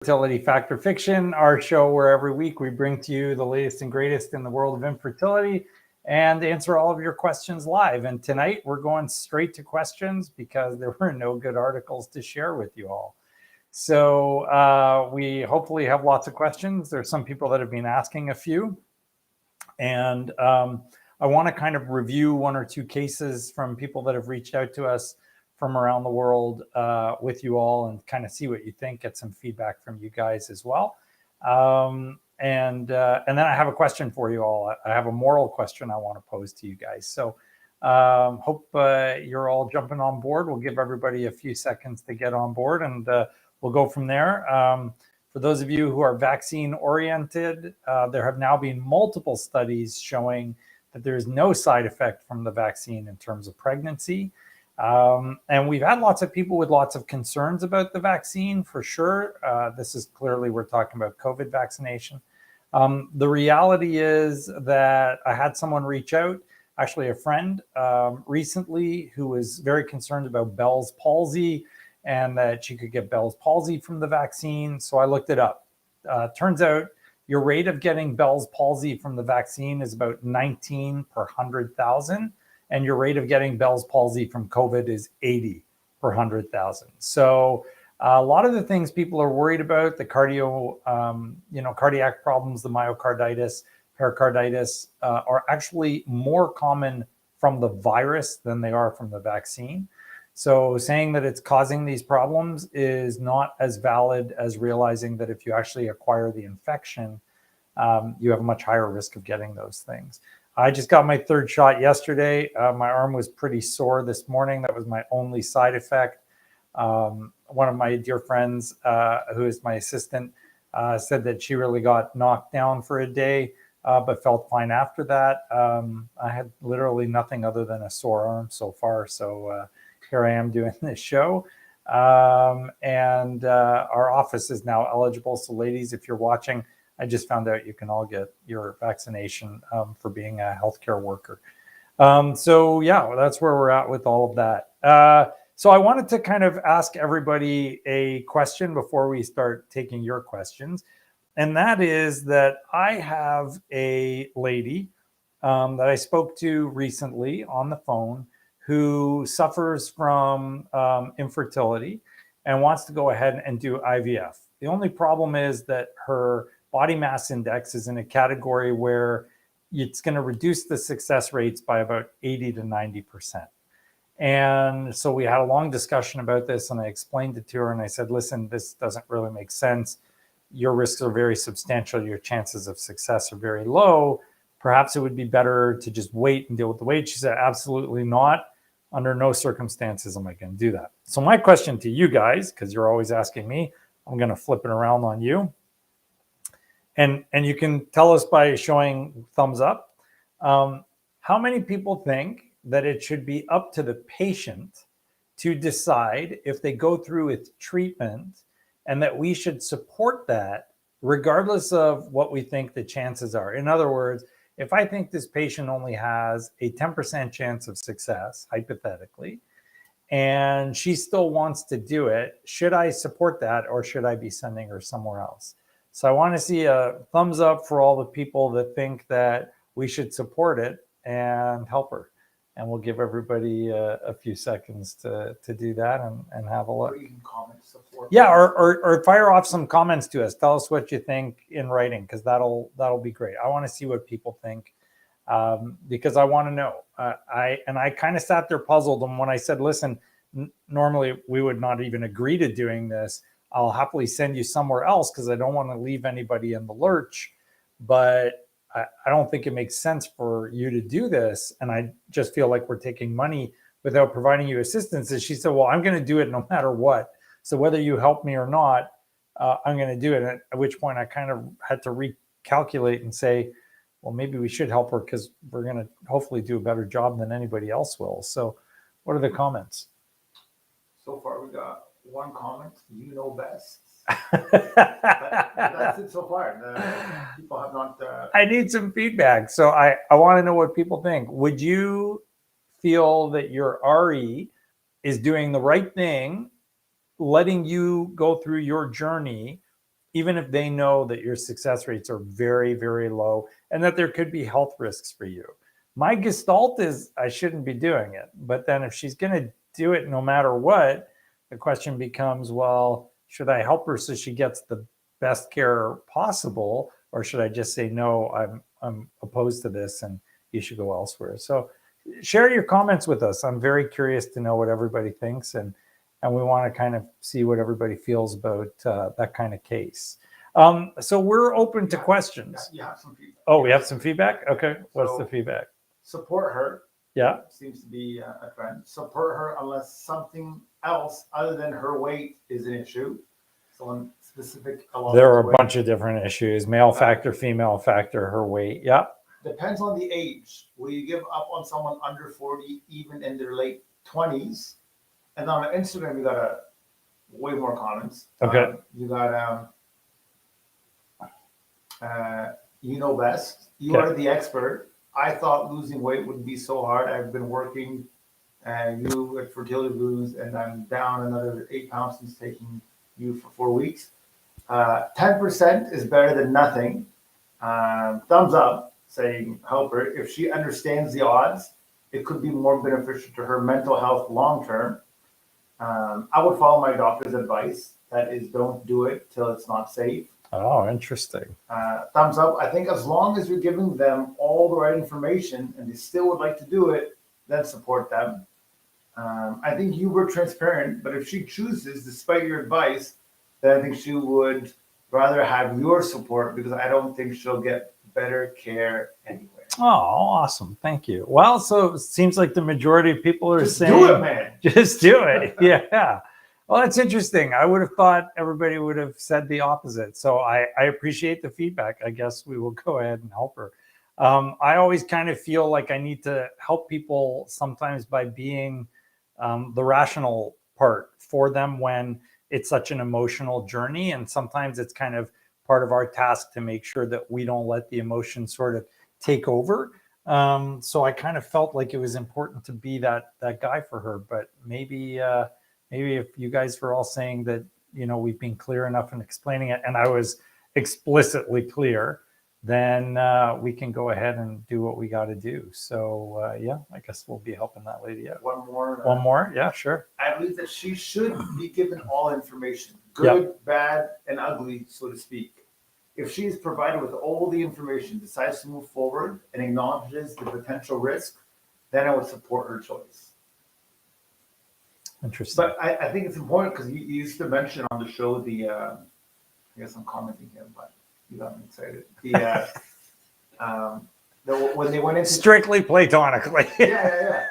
Fertility Fact or Fiction, our show where every week we bring to you the latest and greatest in the world of infertility and answer all of your questions live. And tonight we're going straight to questions because there were no good articles to share with you all. So we hopefully have lots of questions. There's some people that have been asking a few. And I want to kind of review one or two cases from people that have reached out to us from around the world with you all and kind of see what you think, get some feedback from you guys as well. And then I have a question for you all. I have a moral question I want to pose to you guys. So hope you're all jumping on board. We'll give everybody a few seconds to get on board and we'll go from there. For those of you who are vaccine oriented, there have now been multiple studies showing that there's no side effect from the vaccine in terms of pregnancy. And we've had lots of people with lots of concerns about the vaccine, for sure. This is clearly, we're talking about COVID vaccination. The reality is that I had someone reach out, actually a friend recently, who was very concerned about Bell's palsy and that she could get Bell's palsy from the vaccine. So I looked it up. Turns out your rate of getting Bell's palsy from the vaccine is about 19 per 100,000. And your rate of getting Bell's palsy from COVID is 80 per 100,000. So a lot of the things people are worried about, the cardiac problems, the myocarditis, pericarditis, are actually more common from the virus than they are from the vaccine. So saying that it's causing these problems is not as valid as realizing that if you actually acquire the infection, you have a much higher risk of getting those things. I just got my third shot yesterday. My arm was pretty sore this morning. That was my only side effect. One of my dear friends, who is my assistant, said that she really got knocked down for a day, but felt fine after that. I had literally nothing other than a sore arm so far. So here I am doing this show. And our office is now eligible. So ladies, if you're watching, I just found out you can all get your vaccination for being a healthcare worker. So yeah, that's where we're at with all of that. So I wanted to kind of ask everybody a question before we start taking your questions. And that is that I have a lady that I spoke to recently on the phone who suffers from infertility and wants to go ahead and do IVF. The only problem is that her body mass index is in a category where it's going to reduce the success rates by about 80 to 90%. And so we had a long discussion about this and I explained it to her and I said, listen, this doesn't really make sense. Your risks are very substantial. Your chances of success are very low. Perhaps it would be better to just wait and deal with the weight. She said, absolutely not. Under no circumstances am I going to do that. So my question to you guys, because you're always asking me, I'm going to flip it around on you. And you can tell us by showing thumbs up. How many people think that it should be up to the patient to decide if they go through with treatment and that we should support that regardless of what we think the chances are? In other words, if I think this patient only has a 10% chance of success, hypothetically, and she still wants to do it, should I support that or should I be sending her somewhere else? So I want to see a thumbs up for all the people that think that we should support it and help her. And we'll give everybody a few seconds to do that and have a look. Or you can comment support. Yeah, or fire off some comments to us. Tell us what you think in writing, because that'll be great. I want to see what people think because I want to know. I kind of sat there puzzled, and when I said, listen, normally we would not even agree to doing this. I'll happily send you somewhere else because I don't want to leave anybody in the lurch, but I don't think it makes sense for you to do this. And I just feel like we're taking money without providing you assistance. And she said, well, I'm going to do it no matter what. So whether you help me or not, I'm going to do it. At which point I kind of had to recalculate and say, well, maybe we should help her because we're going to hopefully do a better job than anybody else will. So what are the comments? So far, we got one comment, you know best. That's it so far. People have not... I need some feedback. So I want to know what people think. Would you feel that your RE is doing the right thing, letting you go through your journey even if they know that your success rates are very, very low and that there could be health risks for you. My gestalt is I shouldn't be doing it. But then if she's going to do it no matter what, the question becomes, well, should I help her so she gets the best care possible? Or should I just say, no, I'm opposed to this and you should go elsewhere? So share your comments with us. I'm very curious to know what everybody thinks, and we want to kind of see what everybody feels about that kind of case. So we're open to questions. You have some feedback. Oh, we have some feedback? Okay. What's the feedback? Support her. Yeah. Seems to be a trend. Support her unless something else other than her weight is an issue. Someone specific. There are a bunch of different issues. Male factor, female factor, her weight. Yeah. Depends on the age. Will you give up on someone under 40, even in their late 20s? And on Instagram, you got way more comments. Okay. You got, you know best. You Okay. are the expert. I thought losing weight would be so hard. I've been working you at Fertility Blues, and I'm down another 8 pounds since taking you for 4 weeks. 10% is better than nothing. Thumbs up, saying help her. If she understands the odds, it could be more beneficial to her mental health long term. I would follow my doctor's advice. That is, don't do it till it's not safe. Oh, interesting. Thumbs up. I think as long as you're giving them all the right information and they still would like to do it, then support them. I think you were transparent, but if she chooses, despite your advice, then I think she would rather have your support, because I don't think she'll get better care anyway. Oh, awesome. Thank you. Well, so it seems like the majority of people are saying, do it, man. Just do it. Yeah. Well, that's interesting. I would have thought everybody would have said the opposite. So I appreciate the feedback. I guess we will go ahead and help her. I always kind of feel like I need to help people sometimes by being the rational part for them when it's such an emotional journey. And sometimes it's kind of part of our task to make sure that we don't let the emotions sort of take over. So I kind of felt like it was important to be that guy for her. But maybe if you guys were all saying that, we've been clear enough in explaining it, and I was explicitly clear, then we can go ahead and do what we got to do. So yeah, I guess we'll be helping that lady out. One more. One more? Yeah, sure. I believe that she should be given all information, good, bad, and ugly, so to speak. If she is provided with all the information, decides to move forward, and acknowledges the potential risk, then I would support her choice. Interesting. But I think it's important, because you used to mention on the show I guess I'm commenting here, but you got me excited. When they went into Strictly platonically. yeah.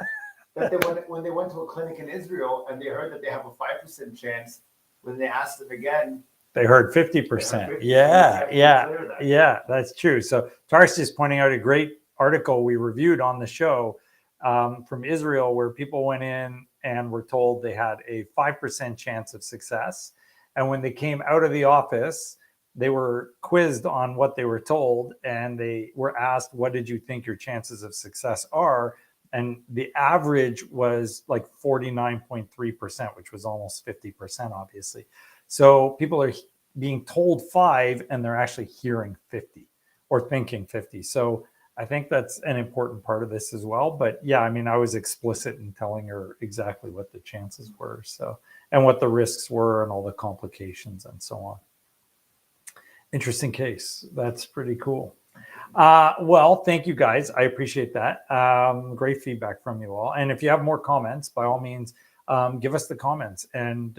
That when they went to a clinic in Israel and they heard that they have a 5% chance, when they asked them again, They heard 50%. Yeah, that's true. So Tarsi is pointing out a great article we reviewed on the show from Israel, where people went in and were told they had a 5% chance of success. And when they came out of the office, they were quizzed on what they were told, and they were asked, what did you think your chances of success are? And the average was like 49.3%, which was almost 50%, obviously. So people are being told 5 and they're actually hearing 50 or thinking 50. So I think that's an important part of this as well. But yeah, I mean, I was explicit in telling her exactly what the chances were, so, and what the risks were and all the complications and so on. Interesting case. That's pretty cool. Well, thank you guys. I appreciate that. Great feedback from you all. And if you have more comments, by all means, give us the comments and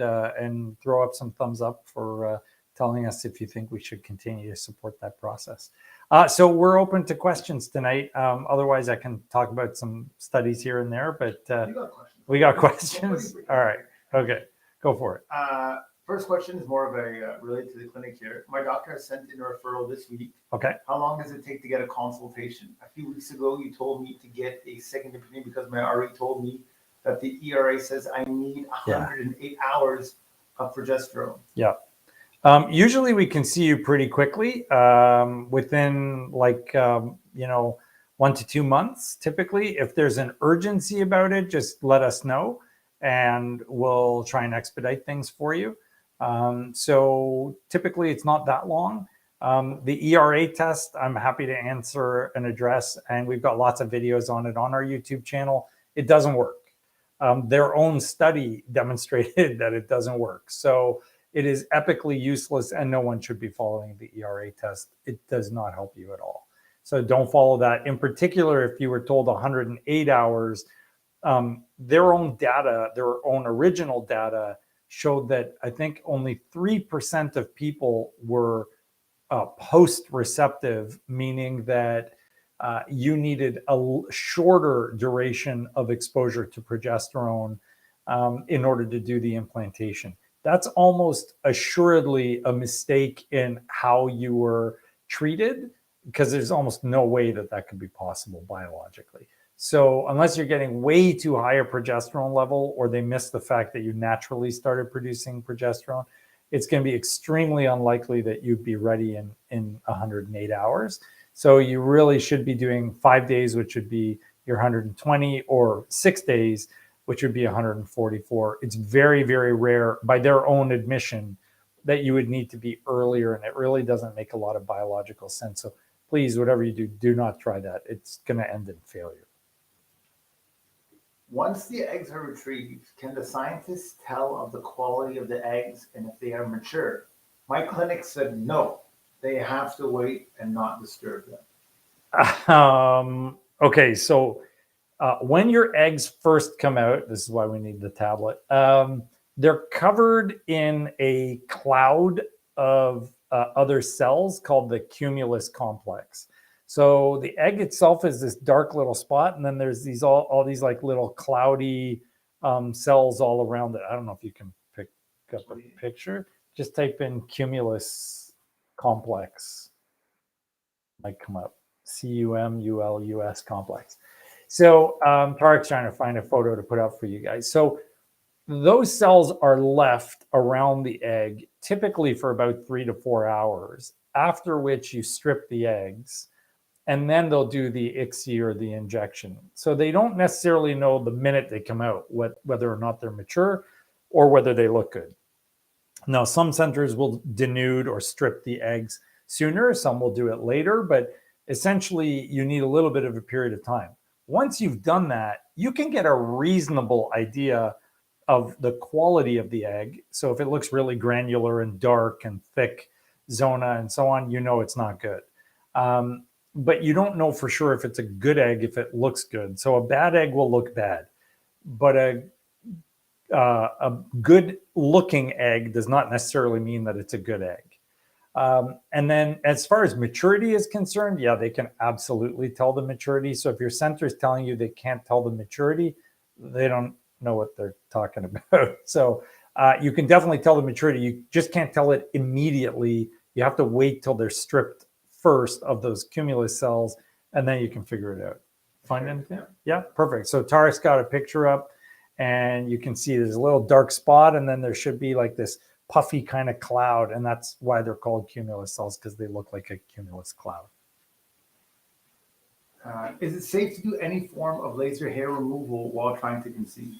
throw up some thumbs up for telling us if you think we should continue to support that process. So we're open to questions tonight. Otherwise, I can talk about some studies here and there, but we got questions. All right. Okay. Go for it. First question is more of a related to the clinic here. My doctor has sent in a referral this week. Okay. How long does it take to get a consultation? A few weeks ago, you told me to get a second opinion because my RE told me that the ERA says I need 108 hours of progesterone. Yeah. Usually we can see you pretty quickly, within 1 to 2 months, typically. If there's an urgency about it, just let us know and we'll try and expedite things for you. So typically it's not that long. The ERA test, I'm happy to answer and address, and we've got lots of videos on it on our YouTube channel. It doesn't work. Their own study demonstrated that it doesn't work. So it is epically useless, and no one should be following the ERA test. It does not help you at all. So don't follow that. In particular, if you were told 108 hours, their own data, their own original data showed that I think only 3% of people were post-receptive, meaning that you needed a shorter duration of exposure to progesterone in order to do the implantation. That's almost assuredly a mistake in how you were treated, because there's almost no way that that could be possible biologically. So unless you're getting way too high a progesterone level, or they miss the fact that you naturally started producing progesterone, it's going to be extremely unlikely that you'd be ready in 108 hours. So you really should be doing 5 days, which would be your 120, or 6 days, which would be 144. It's very, very rare, by their own admission, that you would need to be earlier, and it really doesn't make a lot of biological sense. So please, whatever you do, do not try that. It's going to end in failure. Once the eggs are retrieved, can the scientists tell of the quality of the eggs and if they are mature? My clinic said no, they have to wait and not disturb them. Okay, so when your eggs first come out, this is why we need the tablet, they're covered in a cloud of other cells called the cumulus complex. So the egg itself is this dark little spot, and then there's these all these like little cloudy cells all around it. I don't know if you can pick up a picture. Just type in cumulus complex. Might come up. CUMULUS complex. So Tarek's trying to find a photo to put up for you guys. So those cells are left around the egg typically for about 3 to 4 hours, after which you strip the eggs, and then they'll do the ICSI, or the injection. So they don't necessarily know the minute they come out whether or not they're mature or whether they look good. Now, some centers will denude or strip the eggs sooner. Some will do it later, but essentially you need a little bit of a period of time. Once you've done that, you can get a reasonable idea of the quality of the egg. So if it looks really granular and dark and thick zona and so on, you know it's not good. But you don't know for sure if it's a good egg if it looks good. So a bad egg will look bad, but a good looking egg does not necessarily mean that it's a good egg. And then as far as maturity is concerned, yeah, they can absolutely tell the maturity. So if your center is telling you they can't tell the maturity, they don't know what they're talking about. So you can definitely tell the maturity. You just can't tell it immediately. You have to wait till they're stripped first of those cumulus cells, and then you can figure it out. Find anything? Yeah, perfect. So Tarek's got a picture up, and you can see there's a little dark spot, and then there should be like this puffy kind of cloud, and that's why they're called cumulus cells, because they look like a cumulus cloud. Is it safe to do any form of laser hair removal while trying to conceive?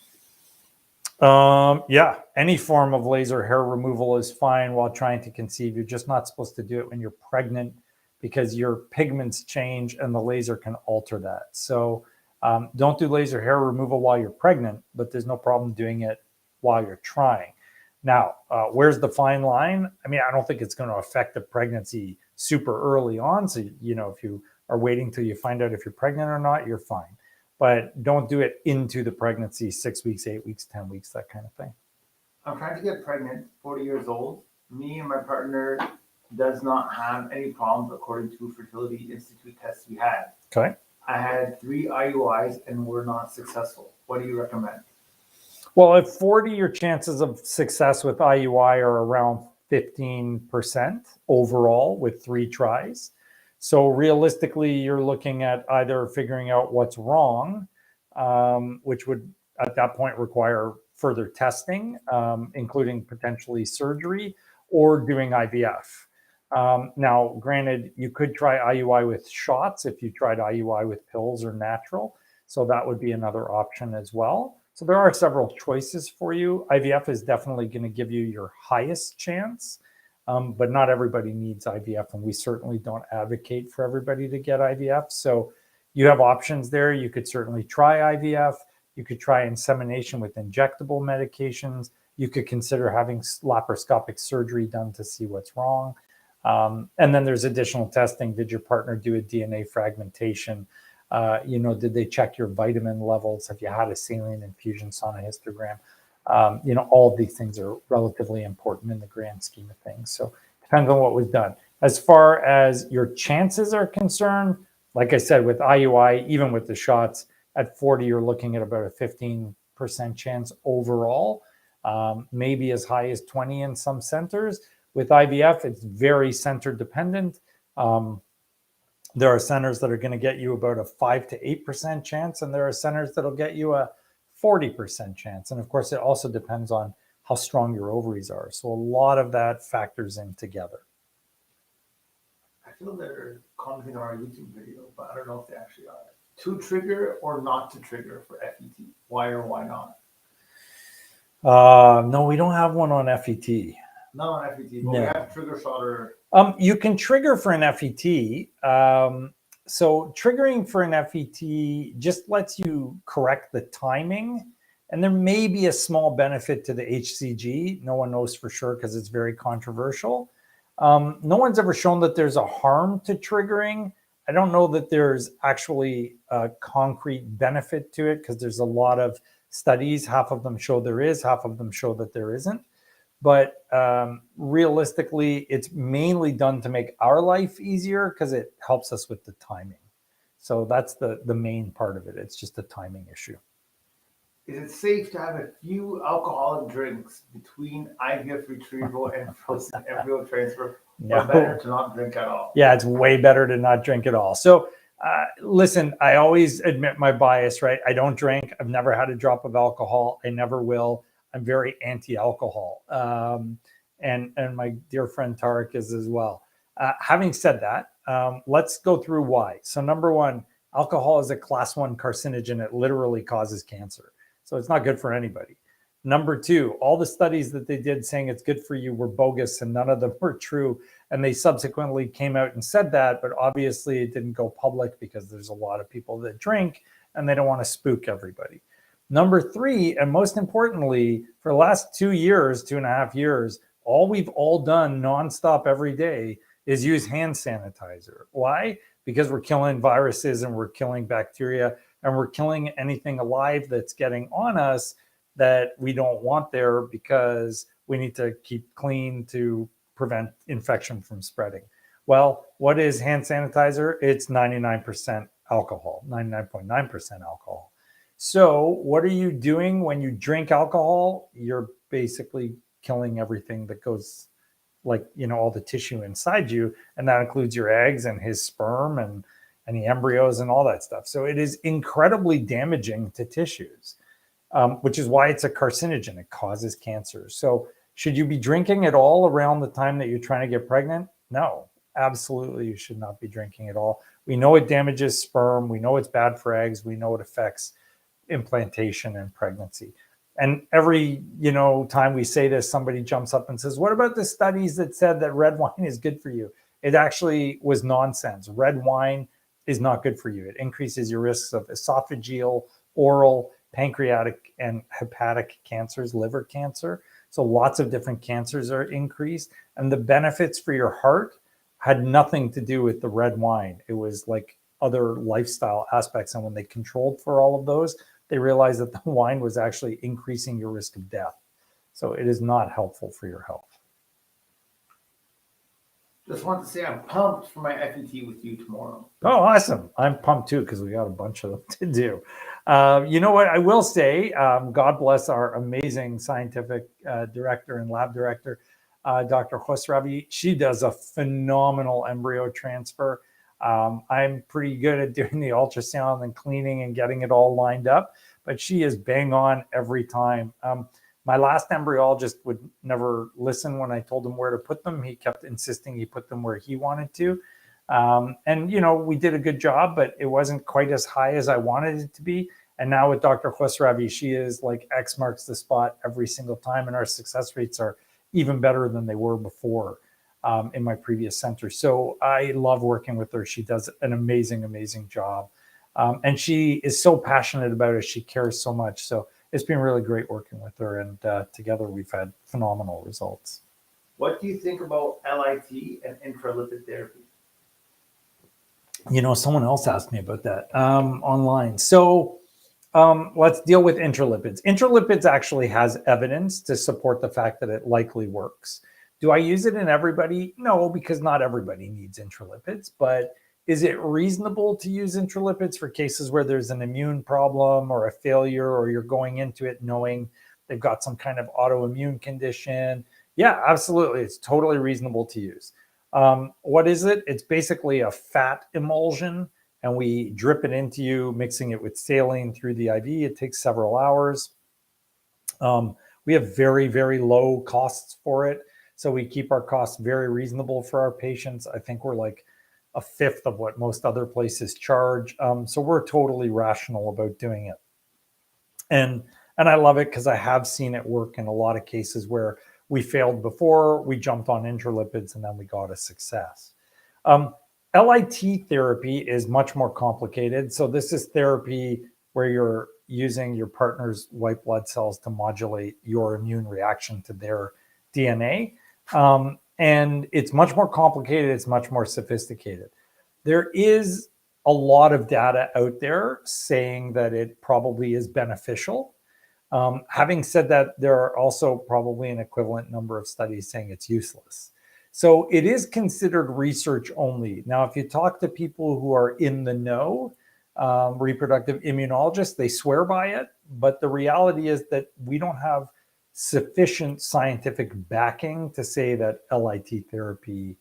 Yeah, any form of laser hair removal is fine while trying to conceive. You're just not supposed to do it when you're pregnant, because your pigments change and the laser can alter that. So don't do laser hair removal while you're pregnant, but there's no problem doing it while you're trying. Now, where's the fine line? I mean, I don't think it's going to affect the pregnancy super early on. So, you know, if you are waiting till you find out if you're pregnant or not, you're fine. But don't do it into the pregnancy, 6 weeks, 8 weeks, 10 weeks, that kind of thing. I'm trying to get pregnant, 40 years old. Me and my partner does not have any problems according to Fertility Institute tests we had. Okay. I had 3 IUIs and were not successful. What do you recommend? Well, at 40, your chances of success with IUI are around 15% overall with 3 tries. So realistically, you're looking at either figuring out what's wrong, which would at that point require further testing, including potentially surgery, or doing IVF. Now, granted, you could try IUI with shots if you tried IUI with pills or natural. So that would be another option as well. So there are several choices for you. IVF is definitely going to give you your highest chance, but not everybody needs IVF, and we certainly don't advocate for everybody to get IVF. So you have options there. You could certainly try IVF. You could try insemination with injectable medications. You could consider having laparoscopic surgery done to see what's wrong. And then there's additional testing. Did your partner do a DNA fragmentation? Did they check your vitamin levels? Have you had a saline infusion, sonohystogram? All of these things are relatively important in the grand scheme of things. So depends on what was done. As far as your chances are concerned, like I said, with IUI, even with the shots at 40, you're looking at about a 15% chance overall, maybe as high as 20 in some centers. With IVF, it's very center dependent. There are centers that are going to get you about a 5 to 8% chance, and there are centers that'll get you a 40% chance. And of course, it also depends on how strong your ovaries are. So a lot of that factors in together. I feel they're commenting on our YouTube video, but I don't know if they actually are. To trigger or not to trigger for FET? Why or why not? No, we don't have one on FET. Not on FET, but we have trigger shot or... You can trigger for an FET. So triggering for an FET just lets you correct the timing, and there may be a small benefit to the HCG. No one knows for sure because it's very controversial. No one's ever shown that there's a harm to triggering. I don't know that there's actually a concrete benefit to it because there's a lot of studies. Half of them show there is, half of them show that there isn't. But realistically, it's mainly done to make our life easier because it helps us with the timing. So that's the main part of it. It's just a timing issue. Is it safe to have a few alcoholic drinks between IVF retrieval and frozen embryo transfer? No. Or better to not drink at all? Yeah, it's way better to not drink at all. So listen, I always admit my bias, right? I don't drink. I've never had a drop of alcohol. I never will. I'm very anti-alcohol. And my dear friend Tarek is as well. Having said that, let's go through why. So number one, alcohol is a class 1 carcinogen. It literally causes cancer. So it's not good for anybody. Number two, all the studies that they did saying it's good for you were bogus and none of them were true. And they subsequently came out and said that, but obviously it didn't go public because there's a lot of people that drink and they don't want to spook everybody. Number three, and most importantly, for the last 2 years, 2.5 years, all we've all done nonstop every day is use hand sanitizer. Why? Because we're killing viruses and we're killing bacteria and we're killing anything alive that's getting on us that we don't want there because we need to keep clean to prevent infection from spreading. Well, what is hand sanitizer? It's 99% alcohol, 99.9% alcohol. So what are you doing when you drink alcohol? You're basically killing everything that goes, like, all the tissue inside you. And that includes your eggs and his sperm and any embryos and all that stuff. So it is incredibly damaging to tissues, which is why it's a carcinogen. It causes cancer. So should you be drinking at all around the time that you're trying to get pregnant? No, absolutely. You should not be drinking at all. We know it damages sperm. We know it's bad for eggs. We know it affects implantation and pregnancy. And every time we say this, somebody jumps up and says, what about the studies that said that red wine is good for you? It actually was nonsense. Red wine is not good for you. It increases your risks of esophageal, oral, pancreatic, and hepatic cancers, liver cancer. So lots of different cancers are increased. And the benefits for your heart had nothing to do with the red wine. It was like other lifestyle aspects. And when they controlled for all of those, they realized that the wine was actually increasing your risk of death. So it is not helpful for your health. Just want to say I'm pumped for my FET with you tomorrow. Oh, awesome. I'm pumped too because we got a bunch of them to do. You know what I will say? God bless our amazing scientific director and lab director, Dr. Khosravi. She does a phenomenal embryo transfer. I'm pretty good at doing the ultrasound and cleaning and getting it all lined up, but she is bang on every time. My last embryologist would never listen when I told him where to put them. He kept insisting he put them where he wanted to. And we did a good job, but it wasn't quite as high as I wanted it to be. And now with Dr. Khosravi, she is like X marks the spot every single time. And our success rates are even better than they were before in my previous center. So I love working with her. She does an amazing, amazing job. And she is so passionate about it. She cares so much. So it's been really great working with her. And together we've had phenomenal results. What do you think about LIT and intralipid therapy? You know, someone else asked me about that online. So let's deal with intralipids. Intralipids actually has evidence to support the fact that it likely works. Do I use it in everybody? No, because not everybody needs intralipids. But is it reasonable to use intralipids for cases where there's an immune problem or a failure, or you're going into it knowing they've got some kind of autoimmune condition? Yeah, absolutely. It's totally reasonable to use. What is it? It's basically a fat emulsion, and we drip it into you, mixing it with saline through the IV. It takes several hours. We have very, very low costs for it. So we keep our costs very reasonable for our patients. I think we're like a fifth of what most other places charge. So we're totally rational about doing it. And I love it because I have seen it work in a lot of cases where we failed before, we jumped on intralipids, and then we got a success. LIT therapy is much more complicated. So this is therapy where you're using your partner's white blood cells to modulate your immune reaction to their DNA. And it's much more complicated. It's much more sophisticated. There is a lot of data out there saying that it probably is beneficial. Having said that, there are also probably an equivalent number of studies saying it's useless. So it is considered research only. Now, if you talk to people who are in the know, reproductive immunologists, they swear by it. But the reality is that we don't have sufficient scientific backing to say that LIT therapy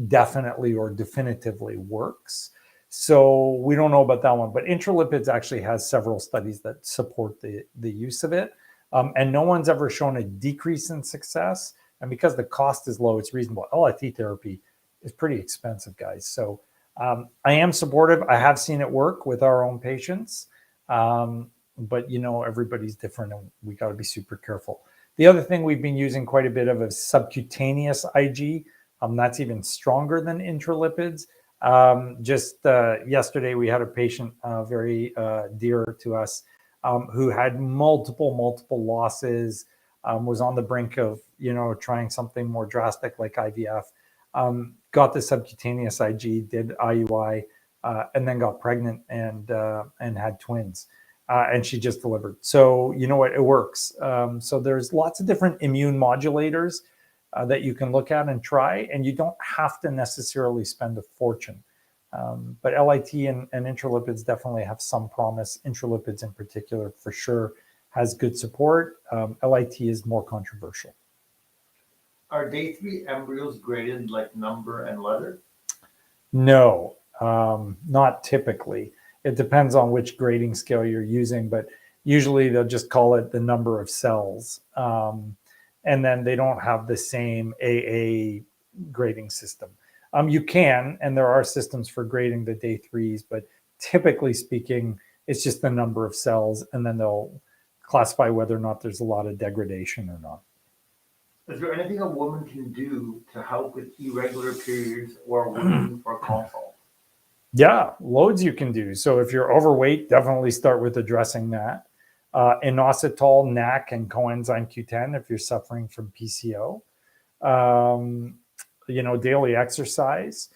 definitely or definitively works. So we don't know about that one. But Intralipids actually has several studies that support the use of it. And no one's ever shown a decrease in success. And because the cost is low, it's reasonable. LIT therapy is pretty expensive, guys. So I am supportive. I have seen it work with our own patients. But, you know, everybody's different, and we got to be super careful. The other thing we've been using quite a bit of is subcutaneous IG. That's even stronger than intralipids. Just yesterday, we had a patient very dear to us who had multiple losses, was on the brink of, you know, trying something more drastic like IVF, got the subcutaneous IG, did IUI, and then got pregnant and had twins. And she just delivered. So, you know what, it works. So there's lots of different immune modulators that you can look at and try, and you don't have to necessarily spend a fortune. But LIT and intralipids definitely have some promise. Intralipids in particular, for sure, has good support. LIT is more controversial. Are day 3 embryos graded like number and letter? No, not typically. It depends on which grading scale you're using, but usually they'll just call it the number of cells. And then they don't have the same AA grading system. You can, and there are systems for grading the day 3s, but typically speaking, it's just the number of cells, and then they'll classify whether or not there's a lot of degradation or not. Is there anything a woman can do to help with irregular periods or waiting for a consult? Yeah, loads you can do. So if you're overweight, definitely start with addressing that. Inositol, NAC, and coenzyme Q10 if you're suffering from PCO. You know, daily exercise,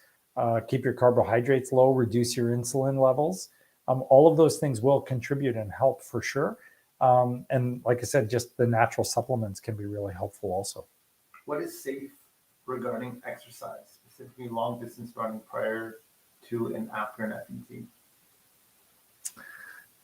keep your carbohydrates low, reduce your insulin levels. All of those things will contribute and help for sure. And like I said, just the natural supplements can be really helpful also. What is safe regarding exercise, specifically long distance running prior to and after an FET?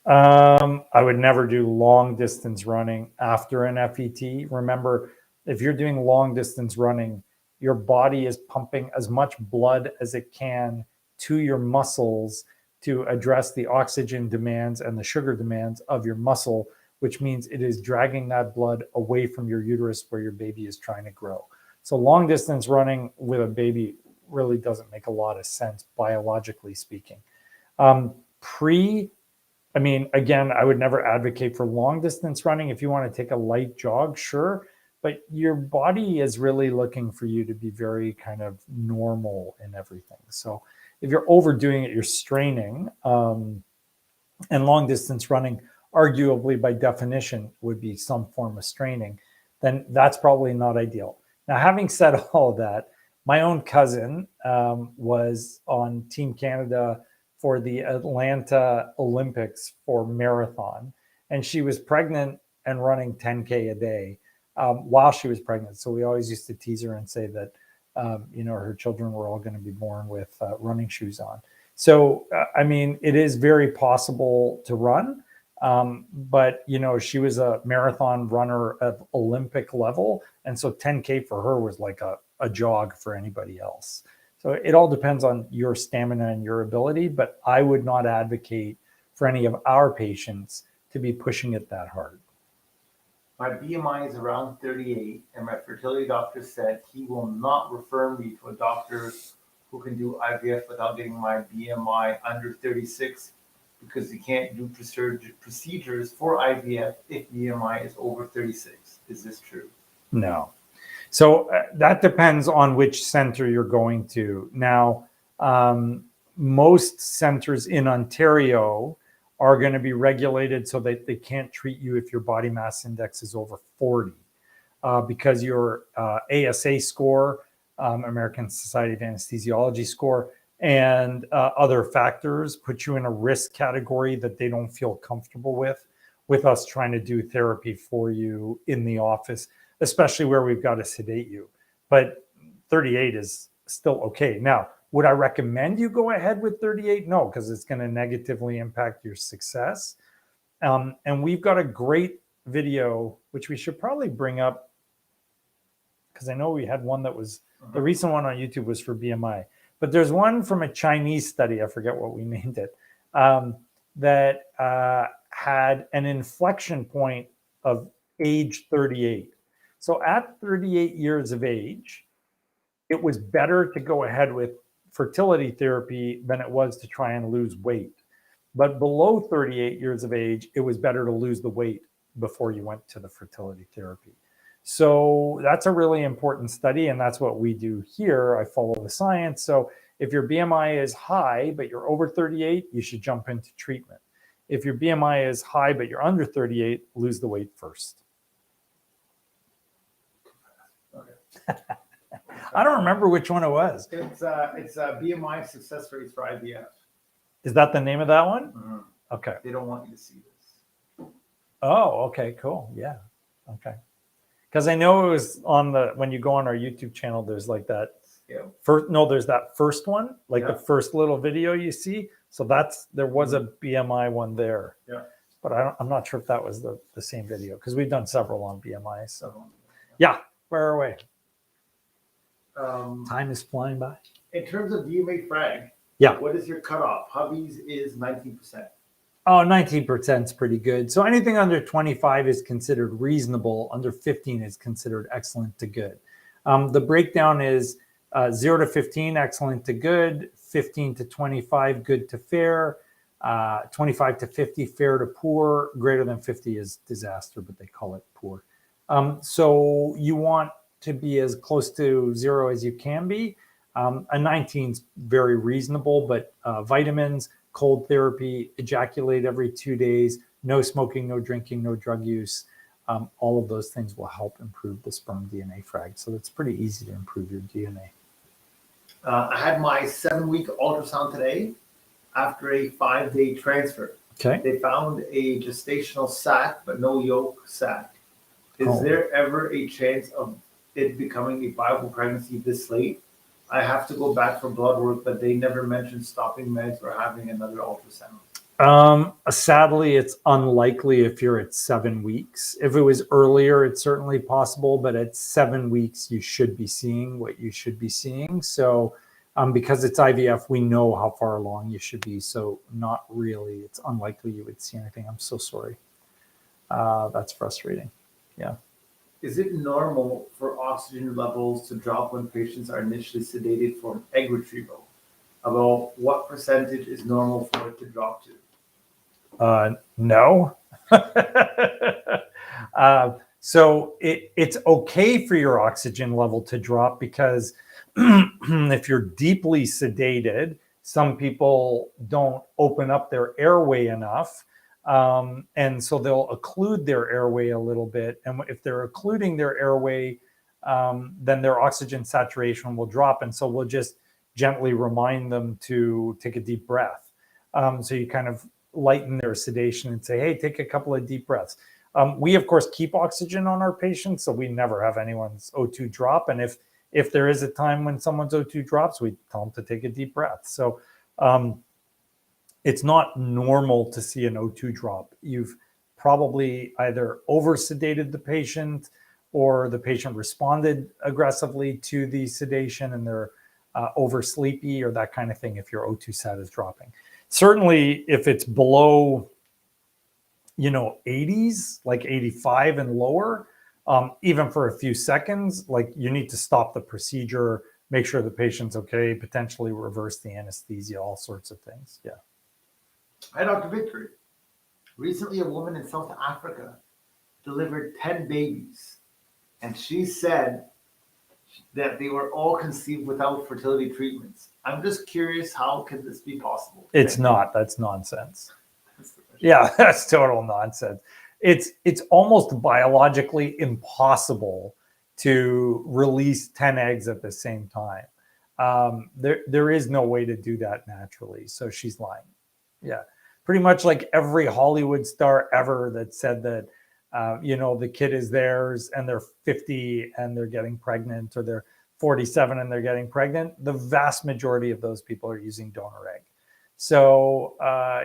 I would never do long distance running after an FET. Remember, if you're doing long distance running, your body is pumping as much blood as it can to your muscles to address the oxygen demands and the sugar demands of your muscle, which means it is dragging that blood away from your uterus where your baby is trying to grow. So long distance running with a baby really doesn't make a lot of sense, biologically speaking. Pre I mean, again, I would never advocate for long distance running. If you want to take a light jog, sure. But your body is really looking for you to be very kind of normal in everything. So if you're overdoing it, you're straining. And long distance running, arguably by definition, would be some form of straining, then that's probably not ideal. Now, having said all of that, my own cousin was on Team Canada for the Atlanta Olympics for marathon, and she was pregnant and running 10K a day while she was pregnant. So we always used to tease her and say that, her children were all going to be born with running shoes on. So, I mean, it is very possible to run, but, she was a marathon runner at Olympic level. And so 10K for her was like a jog for anybody else. So it all depends on your stamina and your ability, but I would not advocate for any of our patients to be pushing it that hard. My BMI is around 38, and my fertility doctor said he will not refer me to a doctor who can do IVF without getting my BMI under 36 because he can't do procedures for IVF if BMI is over 36. Is this true? No. So that depends on which center you're going to. Now, most centers in Ontario are going to be regulated so that they can't treat you if your body mass index is over 40 because your ASA score, American Society of Anesthesiology score, and other factors put you in a risk category that they don't feel comfortable with us trying to do therapy for you in the office, especially where we've got to sedate you. But 38 is still okay. Now, would I recommend you go ahead with 38? No, because it's going to negatively impact your success. And we've got a great video, which we should probably bring up, because I know we had one that was, the recent one on YouTube was for BMI. But there's one from a Chinese study, I forget what we named it, that had an inflection point of age 38. So at 38 years of age, it was better to go ahead with fertility therapy than it was to try and lose weight. But below 38 years of age, it was better to lose the weight before you went to the fertility therapy. So that's a really important study, and that's what we do here. I follow the science. So if your BMI is high, but you're over 38, you should jump into treatment. If your BMI is high, but you're under 38, lose the weight first. Okay. I don't remember which one it was. It's BMI success rates for IVF. Is that the name of that one? Mm-hmm. Okay. They don't want you to see this. Oh, okay, cool. Yeah. Okay. Because I know it was on when you go on our YouTube channel, there's like that. Yeah. There's that first one, like the first little video you see. So there was a BMI one there. Yeah. But I'm not sure if that was the same video because we've done several on BMI. So yeah, fire away. Time is flying by. In terms of DMA frag, what is your cutoff? Hubby's is 19%. Oh, 19% is pretty good. So anything under 25 is considered reasonable. Under 15 is considered excellent to good. The breakdown is 0 to 15, excellent to good. 15 to 25, good to fair. 25 to 50, fair to poor. Greater than 50 is disaster, but they call it poor. So you want to be as close to 0 as you can be. A 19 is very reasonable, but vitamins, cold therapy, ejaculate every 2 days, no smoking, no drinking, no drug use. All of those things will help improve the sperm DNA frag. So it's pretty easy to improve your DNA. I had my 7-week ultrasound today after a 5-day transfer. Okay. They found a gestational sac, but no yolk sac. Is there ever a chance of it becoming a viable pregnancy this late? I have to go back for blood work, but they never mentioned stopping meds or having another ultrasound. Sadly, it's unlikely if you're at 7 weeks. If it was earlier, it's certainly possible, but at 7 weeks, you should be seeing what you should be seeing. So because it's IVF, we know how far along you should be. So not really. It's unlikely you would see anything. I'm so sorry. That's frustrating. Yeah. Is it normal for oxygen levels to drop when patients are initially sedated for an egg retrieval? About what percentage is normal for it to drop to? No. So it's okay for your oxygen level to drop because if you're deeply sedated, some people don't open up their airway enough. And so they'll occlude their airway a little bit. And if they're occluding their airway, then their oxygen saturation will drop. And so we'll just gently remind them to take a deep breath. So you kind of lighten their sedation and say, hey, take a couple of deep breaths. We, of course, keep oxygen on our patients, so we never have anyone's O2 drop. And if there is a time when someone's O2 drops, we tell them to take a deep breath. So it's not normal to see an O2 drop. You've probably either over-sedated the patient or the patient responded aggressively to the sedation and they're over-sleepy or that kind of thing if your O2 sat is dropping. Certainly, if it's below 80s, like 85 and lower, even for a few seconds, like you need to stop the procedure, make sure the patient's okay, potentially reverse the anesthesia, all sorts of things. Yeah. Hi, Dr. Victory. Recently, a woman in South Africa delivered 10 babies, and she said that they were all conceived without fertility treatments. I'm just curious, how can this be possible? It's not. That's nonsense. Yeah, that's total nonsense. It's almost biologically impossible to release 10 eggs at the same time. There is no way to do that naturally. So she's lying. Yeah, pretty much like every Hollywood star ever that said that, the kid is theirs and they're 50 and they're getting pregnant, or they're 47 and they're getting pregnant. The vast majority of those people are using donor egg. So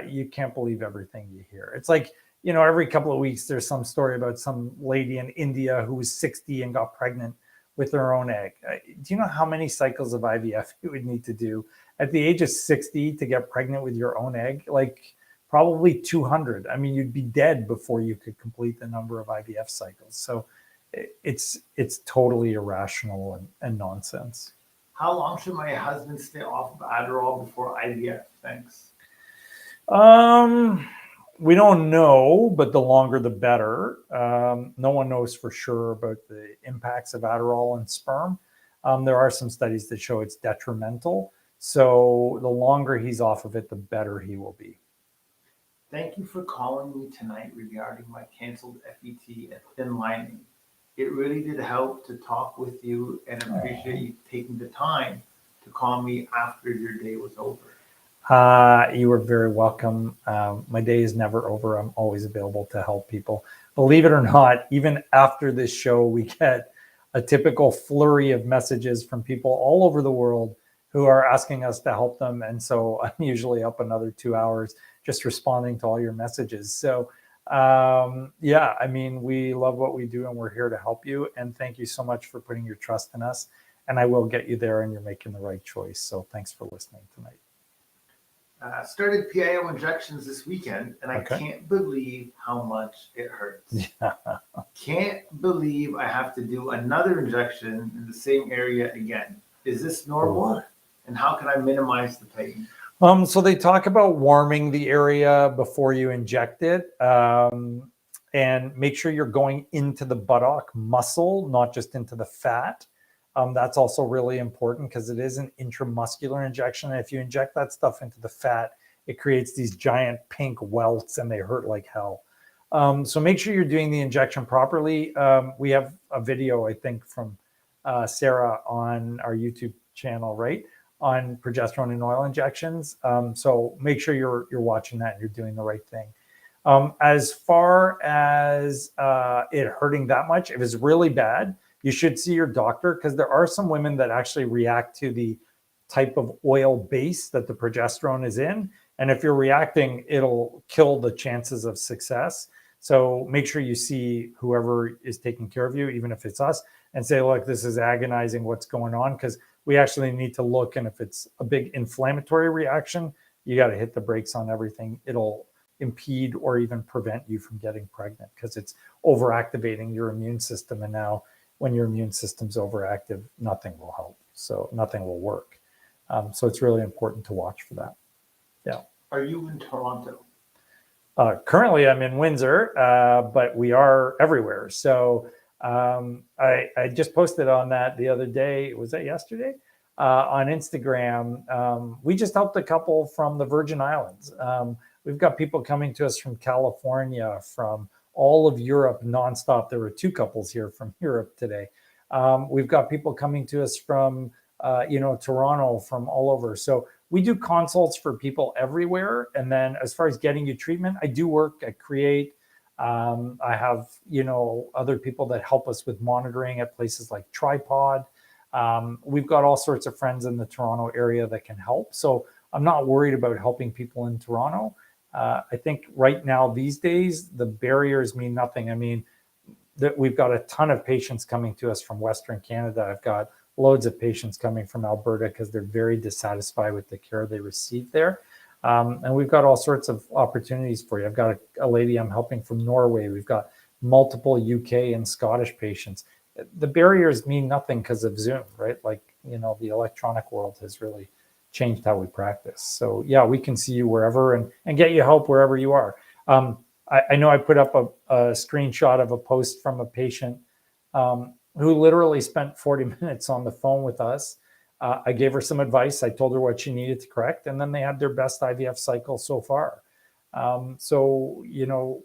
you can't believe everything you hear. It's like, every couple of weeks, there's some story about some lady in India who was 60 and got pregnant with her own egg. Do you know how many cycles of IVF you would need to do at the age of 60 to get pregnant with your own egg? Like probably 200. I mean, you'd be dead before you could complete the number of IVF cycles. So it's totally irrational and nonsense. How long should my husband stay off of Adderall before IVF? Thanks. We don't know, but the longer the better. No one knows for sure about the impacts of Adderall on sperm. There are some studies that show it's detrimental. So the longer he's off of it, the better he will be. Thank you for calling me tonight regarding my canceled FET and thin lining. It really did help to talk with you, and appreciate you taking the time to call me after your day was over. You are very welcome. My day is never over. I'm always available to help people. Believe it or not, even after this show, we get a typical flurry of messages from people all over the world who are asking us to help them. And so I'm usually up another 2 hours just responding to all your messages. So yeah, I mean, we love what we do and we're here to help you. And thank you so much for putting your trust in us. And I will get you there and you're making the right choice. So thanks for listening tonight. Started PIO injections this weekend, and I can't believe how much it hurts. Yeah. Can't believe I have to do another injection in the same area again. Is this normal? And how can I minimize the pain? So they talk about warming the area before you inject it, and make sure you're going into the buttock muscle, not just into the fat. That's also really important because it is an intramuscular injection. And if you inject that stuff into the fat, it creates these giant pink welts and they hurt like hell. So make sure you're doing the injection properly. We have a video, I think, from Sarah on our YouTube channel, right, on progesterone and oil injections. So make sure you're watching that and you're doing the right thing. As far as it hurting that much, if it's really bad, you should see your doctor, because there are some women that actually react to the type of oil base that the progesterone is in. And if you're reacting, it'll kill the chances of success. So make sure you see whoever is taking care of you, even if it's us, and say, look, this is agonizing, what's going on? Because we actually need to look, and if it's a big inflammatory reaction, you got to hit the brakes on everything. It'll impede or even prevent you from getting pregnant because it's overactivating your immune system. And now when your immune system's overactive, nothing will help. So nothing will work. So it's really important to watch for that. Yeah. Are you in Toronto? Currently, I'm in Windsor, but we are everywhere. So I just posted on that the other day. Was that yesterday? On Instagram. We just helped a couple from the Virgin Islands. We've got people coming to us from California, from all of Europe nonstop. There were 2 couples here from Europe today. We've got people coming to us from, Toronto, from all over. So we do consults for people everywhere. And then as far as getting you treatment, I do work at Create. I have, other people that help us with monitoring at places like Tripod. We've got all sorts of friends in the Toronto area that can help. So I'm not worried about helping people in Toronto. I think right now, these days, the barriers mean nothing. I mean, that we've got a ton of patients coming to us from Western Canada. I've got loads of patients coming from Alberta because they're very dissatisfied with the care they receive there. And we've got all sorts of opportunities for you. I've got a lady I'm helping from Norway. We've got multiple UK and Scottish patients. The barriers mean nothing because of Zoom, right? Like, the electronic world has really changed how we practice. So yeah, we can see you wherever and get you help wherever you are. I know I put up a screenshot of a post from a patient who literally spent 40 minutes on the phone with us. I gave her some advice. I told her what she needed to correct, and then they had their best IVF cycle so far. So,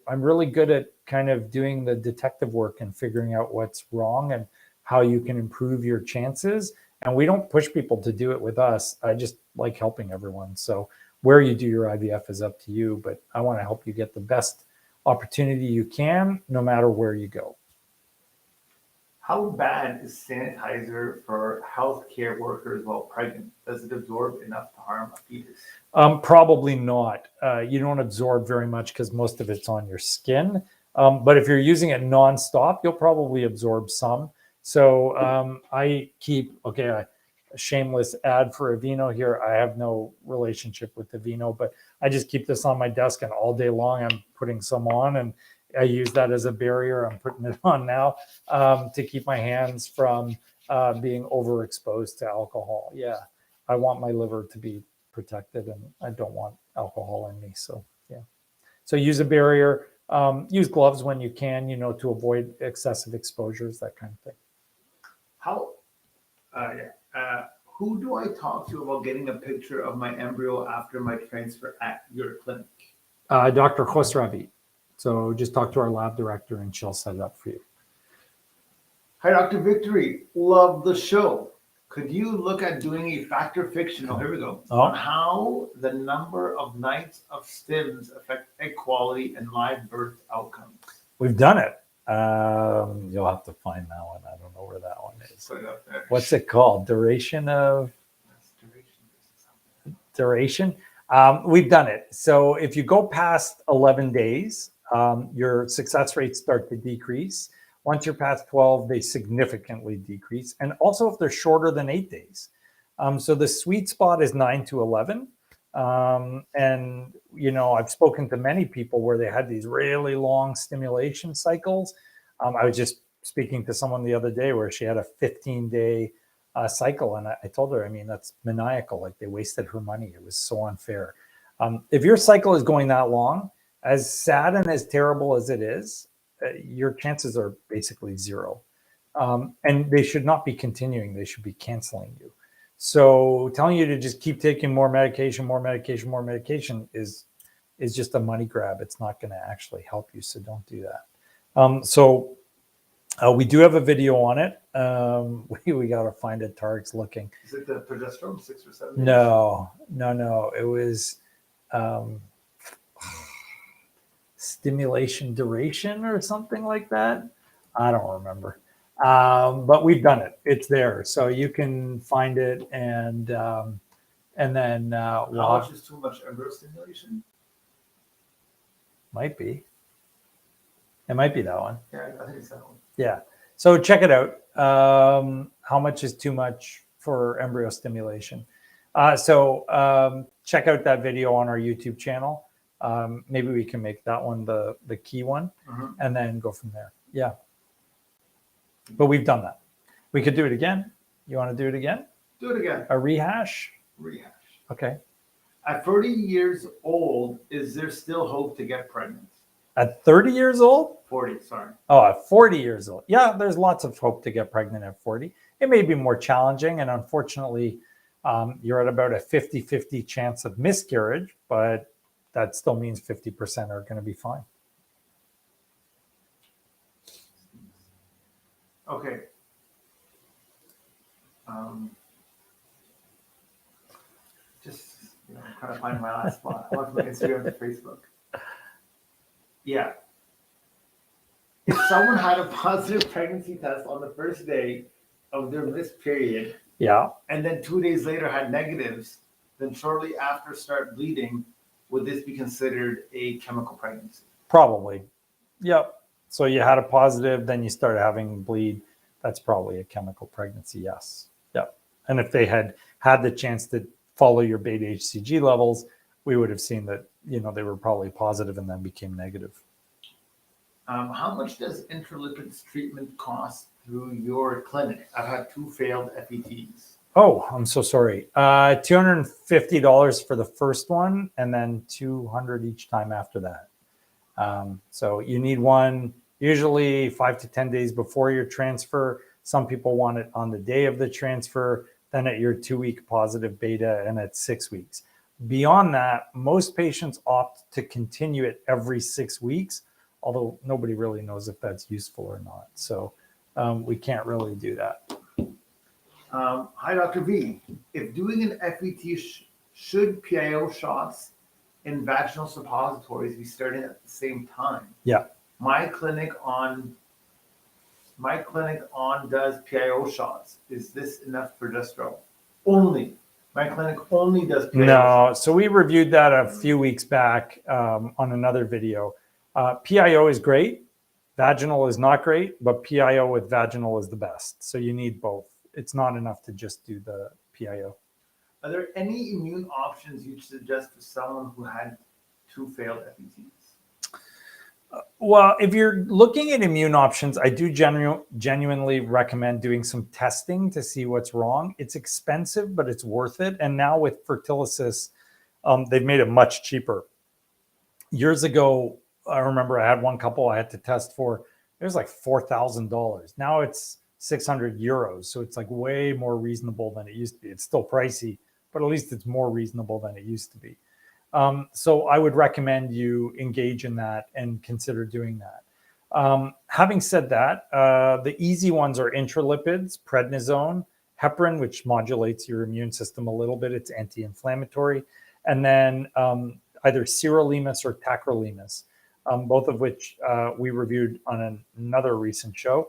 I'm really good at kind of doing the detective work and figuring out what's wrong and how you can improve your chances. And we don't push people to do it with us. I just like helping everyone. So where you do your IVF is up to you, but I want to help you get the best opportunity you can, no matter where you go. How bad is sanitizer for healthcare workers while pregnant? Does it absorb enough to harm a fetus? Probably not. You don't absorb very much because most of it's on your skin. But if you're using it nonstop, you'll probably absorb some. So I keep, a shameless ad for Aveeno here. I have no relationship with Aveeno, but I just keep this on my desk, and all day long I'm putting some on, and I use that as a barrier. I'm putting it on now to keep my hands from being overexposed to alcohol. Yeah, I want my liver to be protected, and I don't want alcohol in me. So yeah, so use a barrier. Use gloves when you can, to avoid excessive exposures, that kind of thing. Who do I talk to about getting a picture of my embryo after my transfer at your clinic? Dr. Khosravi. So just talk to our lab director and she'll set it up for you. Hi, Dr. Victory. Love the show. Could you look at doing a factor fiction? Oh, here we go. On how the number of nights of stims affect egg quality and live birth outcomes. We've done it. You'll have to find that one. I don't know where that one is. Put it up there. What's it called? Duration. We've done it. So if you go past 11 days, your success rates start to decrease. Once you're past 12, they significantly decrease. And also if they're shorter than 8 days. So the sweet spot is 9 to 11. And, I've spoken to many people where they had these really long stimulation cycles. I was just speaking to someone the other day where she had a 15-day cycle. And I told her, that's maniacal. Like, they wasted her money. It was so unfair. If your cycle is going that long, as sad and as terrible as it is, your chances are basically zero. And they should not be continuing. They should be canceling you. So telling you to just keep taking more medication is just a money grab. It's not going to actually help you. So don't do that. We do have a video on it. We got to find it. Tarik's looking. Is it the progesterone 6 or 7 days? No. It was stimulation duration or something like that. I don't remember. But we've done it. It's there, so you can find it, and then how much is too much embryo stimulation? Might be. It might be that one. Yeah, I think it's that one. Yeah. So check it out. How much is too much for embryo stimulation? So check out that video on our YouTube channel. Maybe we can make that one the key one, and then go from there. Yeah. But we've done that. We could do it again. You want to do it again? Do it again. A rehash? Rehash. Okay. At 30 years old, is there still hope to get pregnant? At 30 years old? 40, sorry. Oh, at 40 years old. Yeah, there's lots of hope to get pregnant at 40. It may be more challenging, and unfortunately, you're at about a 50-50 chance of miscarriage, but that still means 50% are going to be fine. Okay. Just I'm trying to find my last spot. I went to my Instagram and Facebook. Yeah. If someone had a positive pregnancy test on the first day of their missed period, yeah, and then 2 days later had negatives, then shortly after start bleeding, would this be considered a chemical pregnancy? Probably. Yep. So you had a positive, then you started having bleed. That's probably a chemical pregnancy. Yes. Yep. And if they had the chance to follow your beta HCG levels, we would have seen that, they were probably positive and then became negative. How much does Intralipids treatment cost through your clinic? I've had 2 failed FETs. Oh, I'm so sorry. $250 for the first one, and then $200 each time after that. So you need one usually 5 to 10 days before your transfer. Some people want it on the day of the transfer, then at your 2-week positive beta, and at 6 weeks. Beyond that, most patients opt to continue it every 6 weeks, although nobody really knows if that's useful or not. So we can't really do that. Hi, Dr. V. If doing an FET, should PIO shots and vaginal suppositories be starting at the same time? Yeah. My clinic on does PIO shots. Is this enough progesterone? Only. My clinic only does PIO shots. So we reviewed that a few weeks back on another video. PIO is great. Vaginal is not great, but PIO with vaginal is the best. So you need both. It's not enough to just do the PIO. Are there any immune options you'd suggest for someone who had 2 failed FETs? Well, if you're looking at immune options, I do genuinely recommend doing some testing to see what's wrong. It's expensive, but it's worth it. And now with Fertility, they've made it much cheaper. Years ago, I remember I had one couple I had to test for. It was like $4,000. Now it's 600 euros. So it's like way more reasonable than it used to be. It's still pricey, but at least it's more reasonable than it used to be. So I would recommend you engage in that and consider doing that. Having said that, the easy ones are Intralipids, prednisone, heparin, which modulates your immune system a little bit. It's anti-inflammatory. And then either sirolimus or tacrolimus, both of which we reviewed on another recent show,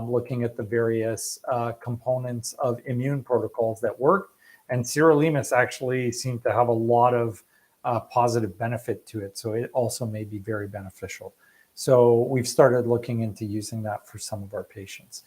looking at the various components of immune protocols that work. And sirolimus actually seemed to have a lot of positive benefit to it. So it also may be very beneficial. So we've started looking into using that for some of our patients.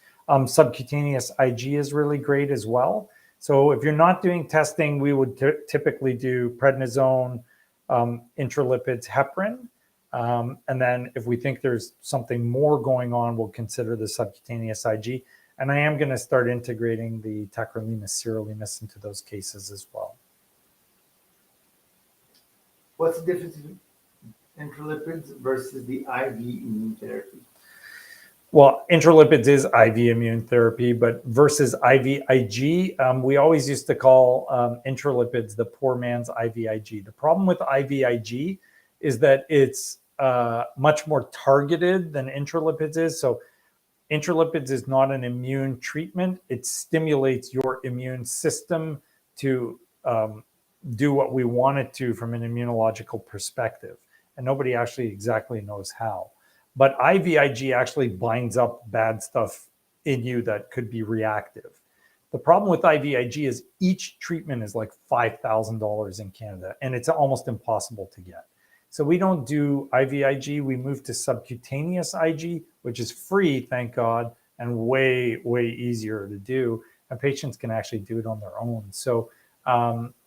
Subcutaneous IG is really great as well. So if you're not doing testing, we would typically do prednisone, Intralipids, heparin. And then if we think there's something more going on, we'll consider the subcutaneous IG. And I am going to start integrating the tacrolimus, sirolimus into those cases as well. What's the difference between Intralipids versus the IV immune therapy? Well, Intralipids is IV immune therapy, but versus IVIG, we always used to call Intralipids the poor man's IVIG. The problem with IVIG is that it's much more targeted than Intralipids is. So Intralipids is not an immune treatment. It stimulates your immune system to do what we want it to from an immunological perspective. And nobody actually exactly knows how. But IVIG actually binds up bad stuff in you that could be reactive. The problem with IVIG is each treatment is like $5,000 in Canada, and it's almost impossible to get. So we don't do IVIG. We move to subcutaneous IG, which is free, thank God, and way, way easier to do. And patients can actually do it on their own. So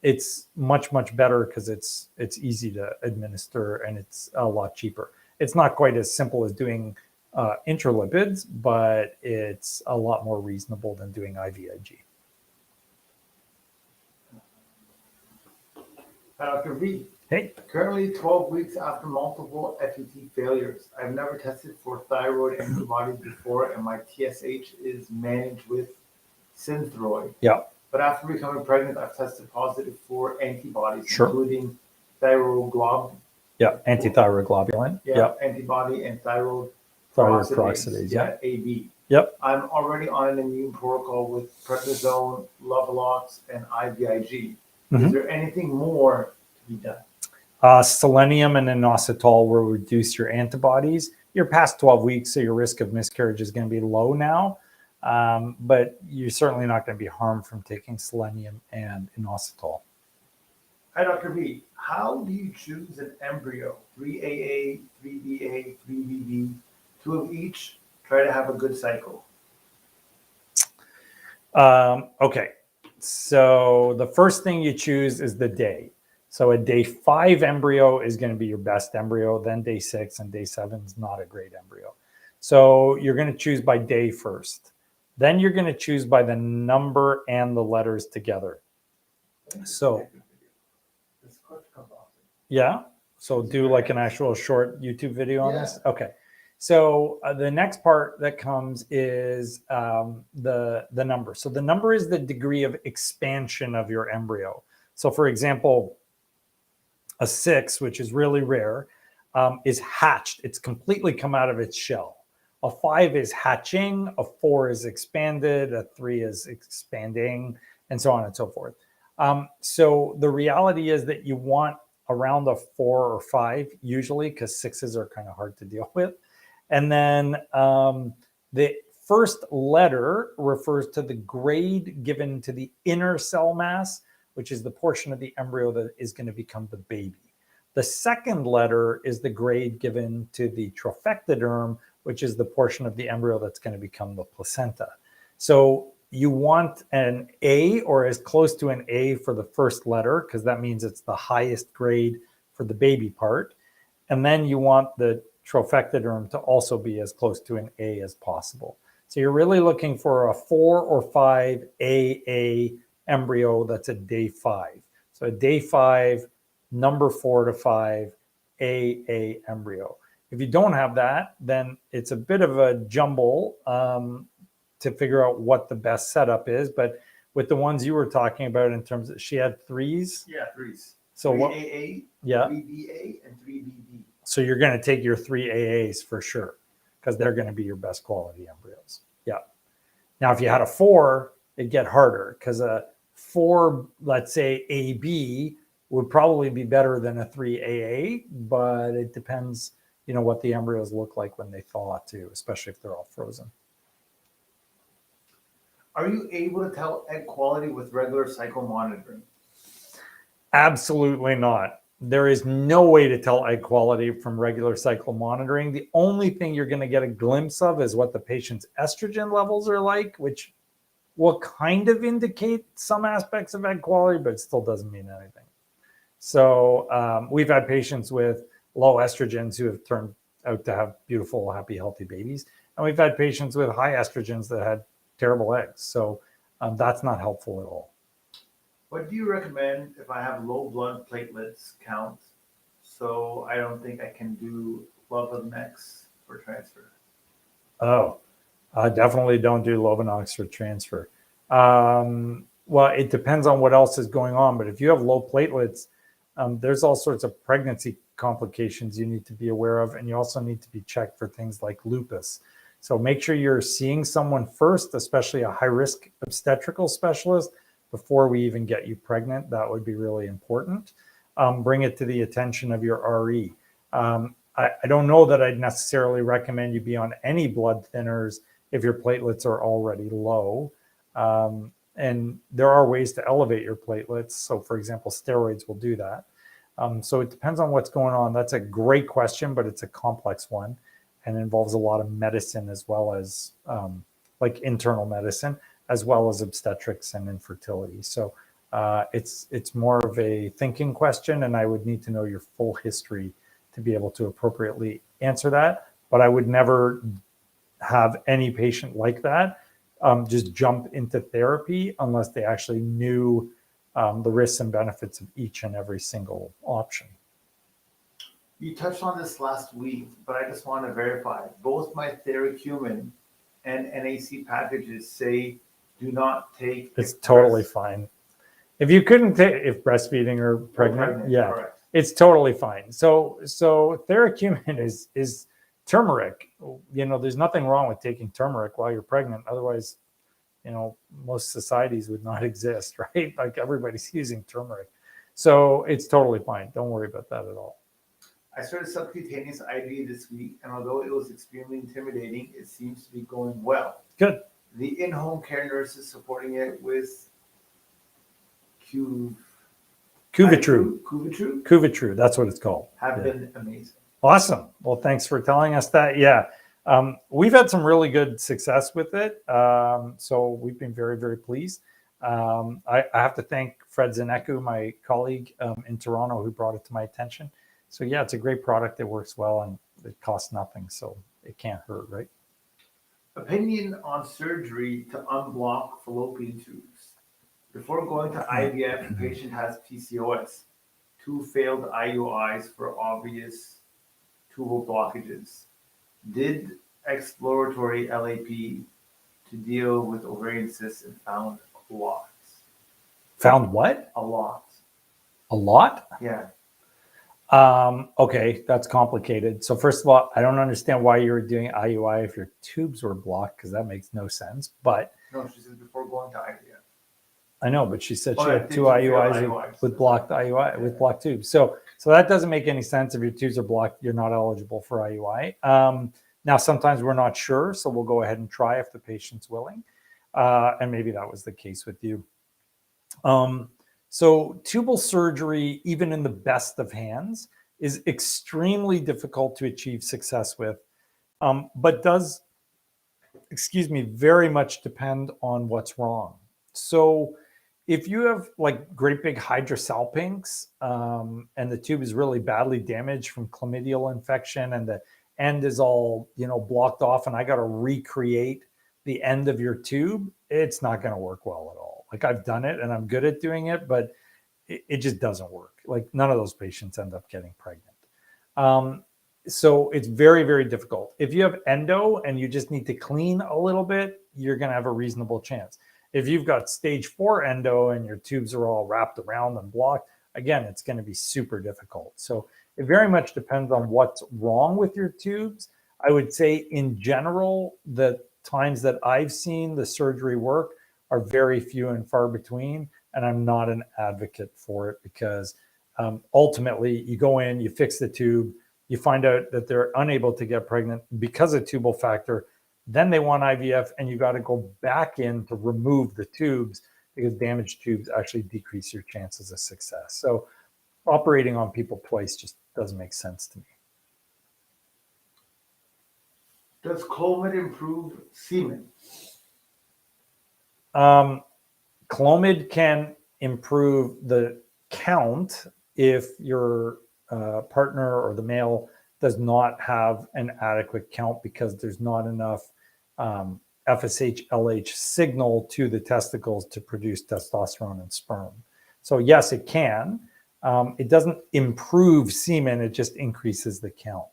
it's much, much better because it's easy to administer and it's a lot cheaper. It's not quite as simple as doing Intralipids, but it's a lot more reasonable than doing IVIG. Hi, Dr. V. Hey. Currently 12 weeks after multiple FET failures. I've never tested for thyroid antibodies before, and my TSH is managed with Synthroid. Yeah. But after becoming pregnant, I've tested positive for antibodies, Sure. including thyroglobulin. Yeah. Antithyroid globulin. Yeah, antibody and thyroid peroxidase. Yeah. AB. Yep. I'm already on an immune protocol with prednisone, Levodox, and IVIG. Is there anything more to be done? Selenium and inositol will reduce your antibodies. You're past 12 weeks, so your risk of miscarriage is going to be low now. But you're certainly not going to be harmed from taking selenium and inositol. Hi, Dr. B. How do you choose an embryo? 3AA, 3BA, 3BB, 2 of each? Try to have a good cycle. Okay. So the first thing you choose is the day. So a day 5 embryo is going to be your best embryo. Then day 6 and day 7 is not a great embryo. So you're going to choose by day first. Then you're going to choose by the number and the letters together. So, yeah. So do like an actual short YouTube video on this. Okay. So the next part that comes is the number. So the number is the degree of expansion of your embryo. So for example, a 6, which is really rare, is hatched. It's completely come out of its shell. A 5 is hatching, a 4 is expanded, a 3 is expanding, and so on and so forth. So the reality is that you want around a 4 or 5 usually, because 6s are kind of hard to deal with. And then the first letter refers to the grade given to the inner cell mass, which is the portion of the embryo that is going to become the baby. The second letter is the grade given to the trophectoderm, which is the portion of the embryo that's going to become the placenta. So you want an A or as close to an A for the first letter, because that means it's the highest grade for the baby part. And then you want the trophectoderm to also be as close to an A as possible. So you're really looking for a 4 or 5 AA embryo that's a day 5. So a day 5, number 4 to 5, AA embryo. If you don't have that, then it's a bit of a jumble to figure out what the best setup is. But with the ones you were talking about in terms of, she had 3s? Yeah, 3s. So 3 what? AA, Yeah. 3 BA, and 3 BB. So you're going to take your 3 AAs for sure, because they're going to be your best quality embryos. Yeah. Now, if you had a 4, it'd get harder, because a 4, let's say AB, would probably be better than a 3 AA, but it depends, what the embryos look like when they thaw too, especially if they're all frozen. Are you able to tell egg quality with regular cycle monitoring? Absolutely not. There is no way to tell egg quality from regular cycle monitoring. The only thing you're going to get a glimpse of is what the patient's estrogen levels are like, which will kind of indicate some aspects of egg quality, but it still doesn't mean anything. So we've had patients with low estrogens who have turned out to have beautiful, happy, healthy babies. And we've had patients with high estrogens that had terrible eggs. So that's not helpful at all. What do you recommend if I have low blood platelets count, so I don't think I can do Lovenox for transfer? Oh, definitely don't do Lovenox for transfer. Well, it depends on what else is going on. But if you have low platelets, there's all sorts of pregnancy complications you need to be aware of. And you also need to be checked for things like lupus. So make sure you're seeing someone first, especially a high-risk obstetrical specialist, before we even get you pregnant. That would be really important. Bring it to the attention of your RE. I don't know that I'd necessarily recommend you be on any blood thinners if your platelets are already low. And there are ways to elevate your platelets. So for example, steroids will do that. So it depends on what's going on. That's a great question, but it's a complex one and involves a lot of medicine as well as like internal medicine, as well as obstetrics and infertility. So it's more of a thinking question, and I would need to know your full history to be able to appropriately answer that. But I would never have any patient like that just jump into therapy unless they actually knew the risks and benefits of each and every single option. You touched on this last week, but I just want to verify. Both my Theracumin and NAC packages say do not take. It's totally fine. If you couldn't take, if breastfeeding or pregnant, yeah, correct. It's totally fine. So Theracumin is turmeric. There's nothing wrong with taking turmeric while you're pregnant. Otherwise, most societies would not exist, right? Like everybody's using turmeric. So it's totally fine. Don't worry about that at all. I started subcutaneous IV this week, and although it was extremely intimidating, it seems to be going well. Good. The in-home care nurses supporting it with Cuvitru, that's what it's called. Have been amazing. Awesome. Well, thanks for telling us that. Yeah. We've had some really good success with it. So we've been very, very pleased. I have to thank Fred Zaneku, my colleague in Toronto, who brought it to my attention. So yeah, it's a great product. It works well and it costs nothing. So it can't hurt, right? Opinion on surgery to unblock fallopian tubes. Before going to IVF, the patient has PCOS, 2 failed IUIs for obvious tubal blockages. Did exploratory LAP to deal with ovarian cysts and found a lot. Found what? A lot. A lot? Yeah. Okay, that's complicated. So first of all, I don't understand why you were doing IUI if your tubes were blocked, because that makes no sense. But no, she said before going to IVF. I know, but she said she had 2 IUIs with blocked IUI with blocked tubes. So that doesn't make any sense. If your tubes are blocked, you're not eligible for IUI. Now sometimes we're not sure, so we'll go ahead and try if the patient's willing, and maybe that was the case with you. So tubal surgery, even in the best of hands, is extremely difficult to achieve success with, but does, very much depend on what's wrong. So if you have like great big hydrosalpinx and the tube is really badly damaged from chlamydial infection and the end is all, blocked off, and I got to recreate the end of your tube, it's not going to work well at all. Like I've done it and I'm good at doing it, but it just doesn't work. Like none of those patients end up getting pregnant. So it's very, very difficult. If you have endo and you just need to clean a little bit, you're going to have a reasonable chance. If you've got stage 4 endo and your tubes are all wrapped around and blocked, again, it's going to be super difficult. So it very much depends on what's wrong with your tubes. I would say in general, the times that I've seen the surgery work are very few and far between. And I'm not an advocate for it because ultimately you go in, you fix the tube, you find out that they're unable to get pregnant because of tubal factor. Then they want IVF and you got to go back in to remove the tubes because damaged tubes actually decrease your chances of success. So operating on people twice just doesn't make sense to me. Does Clomid improve semen? Clomid can improve the count if your partner or the male does not have an adequate count because there's not enough FSH, LH signal to the testicles to produce testosterone and sperm. So yes, it can. It doesn't improve semen, it just increases the count.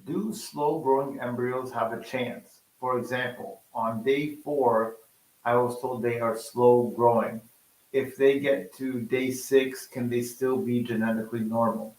Do slow-growing embryos have a chance? For example, on day 4, I was told they are slow-growing. If they get to day 6, can they still be genetically normal?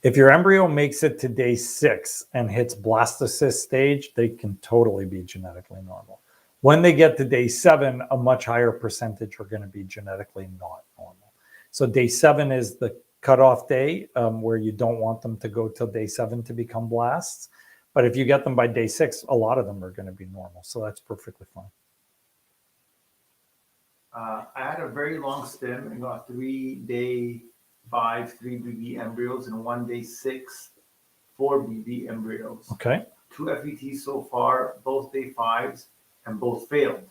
If your embryo makes it to day 6 and hits blastocyst stage, they can totally be genetically normal. When they get to day 7, a much higher percentage are going to be genetically not normal. So day 7 is the cutoff day where you don't want them to go till day 7 to become blasts. But if you get them by day 6, a lot of them are going to be normal. So that's perfectly fine. I had a very long stem and got 3 day 5 3BB embryos and 1 day 6 4BB embryos. Okay. 2 FETs so far, both day 5s, and both failed.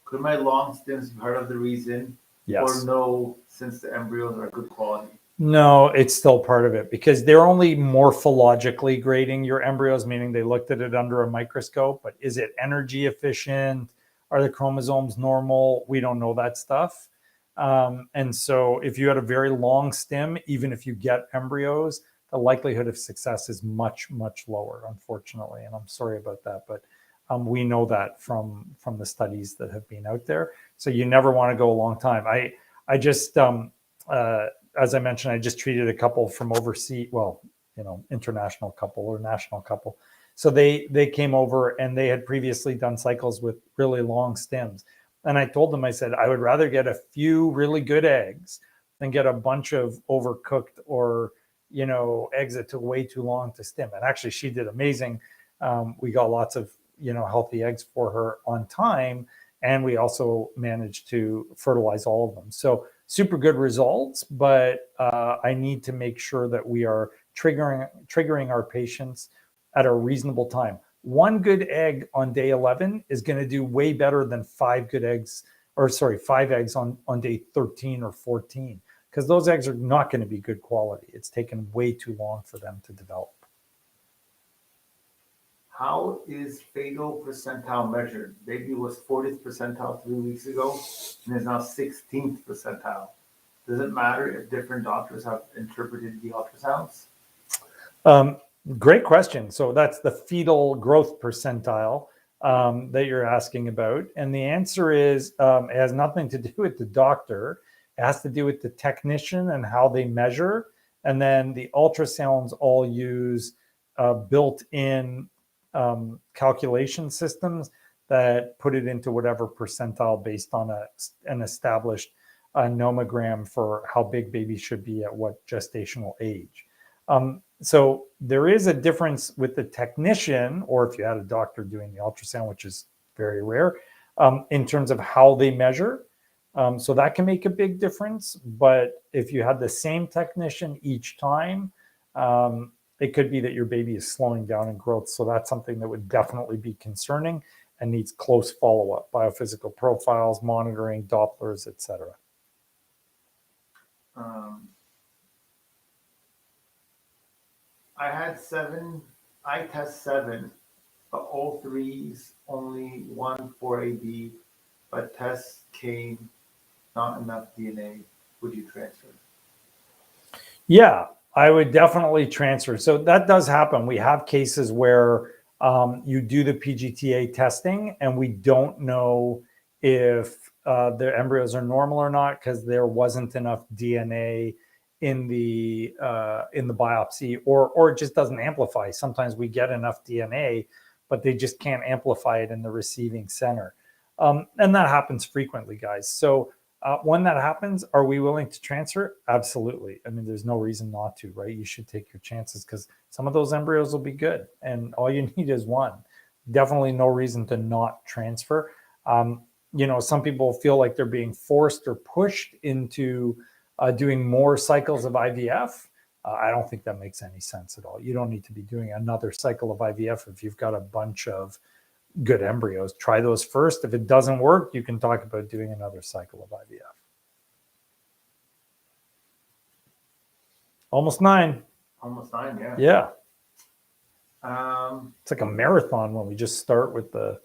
Could my long stems be part of the reason? Yes. Or no, since the embryos are good quality? No, it's still part of it because they're only morphologically grading your embryos, meaning they looked at it under a microscope, but is it energy efficient? Are the chromosomes normal? We don't know that stuff. And so if you had a very long stem, even if you get embryos, the likelihood of success is much, much lower, unfortunately. And I'm sorry about that, but we know that from the studies that have been out there. So you never want to go a long time. I just, as I mentioned, I just treated a couple from overseas, well, international couple or national couple. So they came over and they had previously done cycles with really long stems. And I told them, I said, I would rather get a few really good eggs than get a bunch of overcooked or, eggs that took way too long to stem. And actually, she did amazing. We got lots of, healthy eggs for her on time. And we also managed to fertilize all of them. So super good results, but I need to make sure that we are triggering our patients at a reasonable time. One good egg on day 11 is going to do way better than 5 eggs on day 13 or 14, because those eggs are not going to be good quality. It's taken way too long for them to develop. How is fetal percentile measured? Baby was 40th percentile 3 weeks ago and is now 16th percentile. Does it matter if different doctors have interpreted the ultrasounds? Great question. So that's the fetal growth percentile that you're asking about. And the answer is it has nothing to do with the doctor. It has to do with the technician and how they measure. And then the ultrasounds all use built-in calculation systems that put it into whatever percentile based on an established nomogram for how big baby should be at what gestational age. So there is a difference with the technician, or if you had a doctor doing the ultrasound, which is very rare, in terms of how they measure. So that can make a big difference. But if you had the same technician each time, it could be that your baby is slowing down in growth. So that's something that would definitely be concerning and needs close follow-up, biophysical profiles, monitoring, Dopplers, etc. I test 7, but all 3s, only 1 4AB, but tests came not enough DNA. Would you transfer? Yeah, I would definitely transfer. So that does happen. We have cases where you do the PGTA testing and we don't know if the embryos are normal or not because there wasn't enough DNA in the biopsy, or it just doesn't amplify. Sometimes we get enough DNA, but they just can't amplify it in the receiving center. And that happens frequently, guys. So when that happens, are we willing to transfer? Absolutely. I mean, there's no reason not to, right? You should take your chances because some of those embryos will be good and all you need is one. Definitely no reason to not transfer. Some people feel like they're being forced or pushed into doing more cycles of IVF. I don't think that makes any sense at all. You don't need to be doing another cycle of IVF if you've got a bunch of good embryos. Try those first. If it doesn't work, you can talk about doing another cycle of IVF. Almost 9. Almost 9, yeah. Yeah. It's like a marathon when we just start with the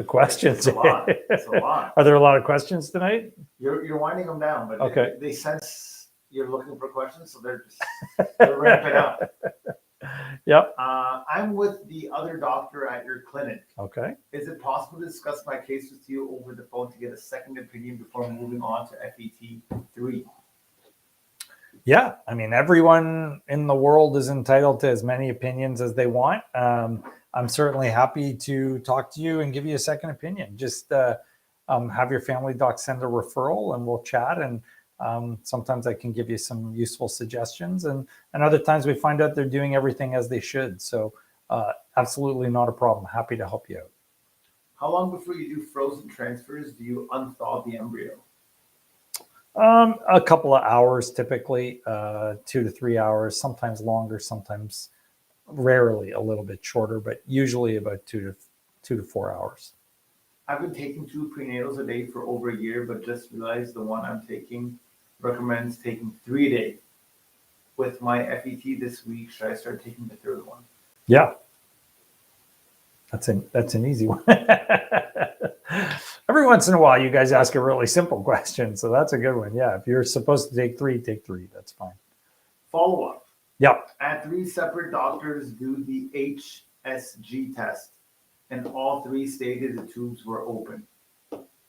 questions. It's a lot. It's a lot. Are there a lot of questions tonight? You're winding them down, but okay. They sense you're looking for questions, so they're ramping up. Yep. I'm with the other doctor at your clinic. Okay. Is it possible to discuss my case with you over the phone to get a second opinion before moving on to FET3? Yeah. I mean, everyone in the world is entitled to as many opinions as they want. I'm certainly happy to talk to you and give you a second opinion. Just have your family doc send a referral and we'll chat. And sometimes I can give you some useful suggestions. And other times we find out they're doing everything as they should. So absolutely not a problem. Happy to help you out. How long before you do frozen transfers do you unthaw the embryo? A couple of hours, typically 2 to 3 hours, sometimes longer, sometimes rarely a little bit shorter, but usually about 2 to 4 hours. I've been taking 2 prenatals a day for over a year, but just realized the one I'm taking recommends taking 3 a day. With my FET this week, should I start taking the 3rd one? Yeah. That's an easy one. Every once in a while, you guys ask a really simple question. So that's a good one. Yeah. If you're supposed to take 3, take 3. That's fine. Follow up. Yep. Had 3 separate doctors do the HSG test, and all 3 stated the tubes were open,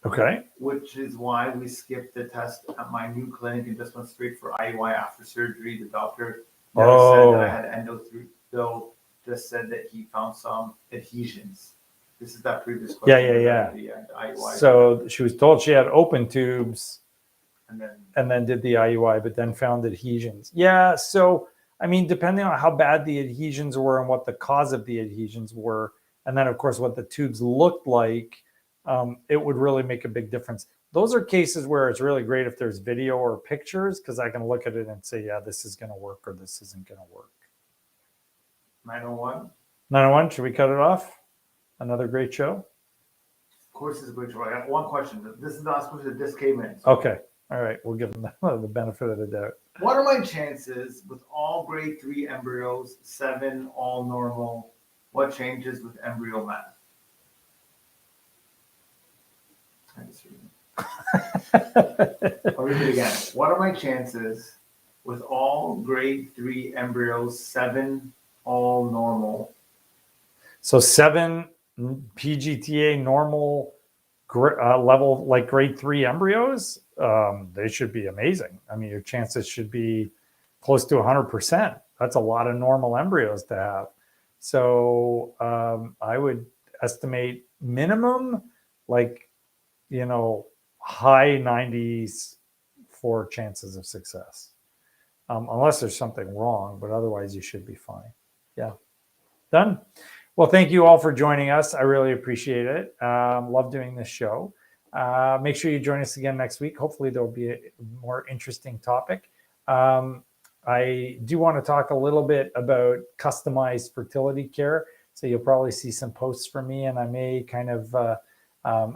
Okay. which is why we skipped the test at my new clinic and just went straight for IUI after surgery. The doctor never said that I had endo through, though just said that he found some adhesions. This is that previous question. Yeah. The IUI. So she was told she had open tubes and then did the IUI, but then found adhesions. Yeah. So, I mean, depending on how bad the adhesions were and what the cause of the adhesions were, and then, of course, what the tubes looked like, it would really make a big difference. Those are cases where it's really great if there's video or pictures, because I can look at it and say, yeah, this is going to work or this isn't going to work. 901. 901, should we cut it off? Another great show. Of course, it's a great show. I got one question. This is the last question that just came in. Okay. All right. We'll give them the benefit of the doubt. What are my chances with all grade 3 embryos, 7 all normal? What changes with embryo mass? I'll read it again. What are my chances with all grade 3 embryos, 7 all normal? So 7 PGTA normal level, like grade 3 embryos, they should be amazing. I mean, your chances should be close to 100%. That's a lot of normal embryos to have. So I would estimate minimum, like, high 90s for chances of success, unless there's something wrong, but otherwise you should be fine. Yeah. Done. Well, thank you all for joining us. I really appreciate it. Love doing this show. Make sure you join us again next week. Hopefully there'll be a more interesting topic. I do want to talk a little bit about customized fertility care. So you'll probably see some posts from me, and I may kind of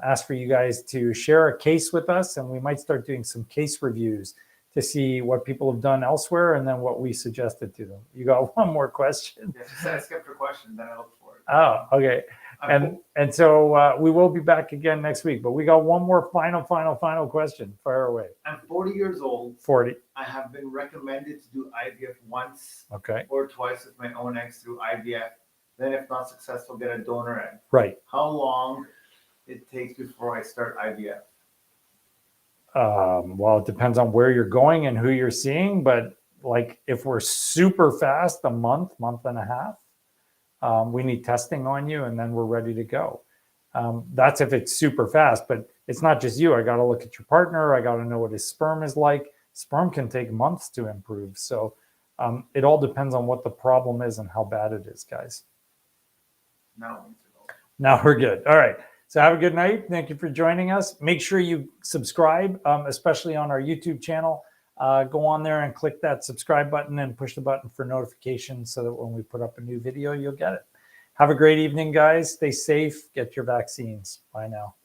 ask for you guys to share a case with us, and we might start doing some case reviews to see what people have done elsewhere and then what we suggested to them. You got one more question? Yes, I skipped your question, then I looked for it. Oh, okay. And so we will be back again next week, but we got one more final question. Fire away. I'm 40 years old. 40. I have been recommended to do IVF once Okay. or twice with my own eggs through IVF. Then if not successful, get a donor egg. Right. How long it takes before I start IVF? Well, it depends on where you're going and who you're seeing, but like if we're super fast, a month and a half, we need testing on you and then we're ready to go. That's if it's super fast, but it's not just you. I got to look at your partner. I got to know what his sperm is like. Sperm can take months to improve. So it all depends on what the problem is and how bad it is, guys. Now we're good. All right. So have a good night. Thank you for joining us. Make sure you subscribe, especially on our YouTube channel. Go on there and click that subscribe button and push the button for notifications so that when we put up a new video, you'll get it. Have a great evening, guys. Stay safe. Get your vaccines. Bye now.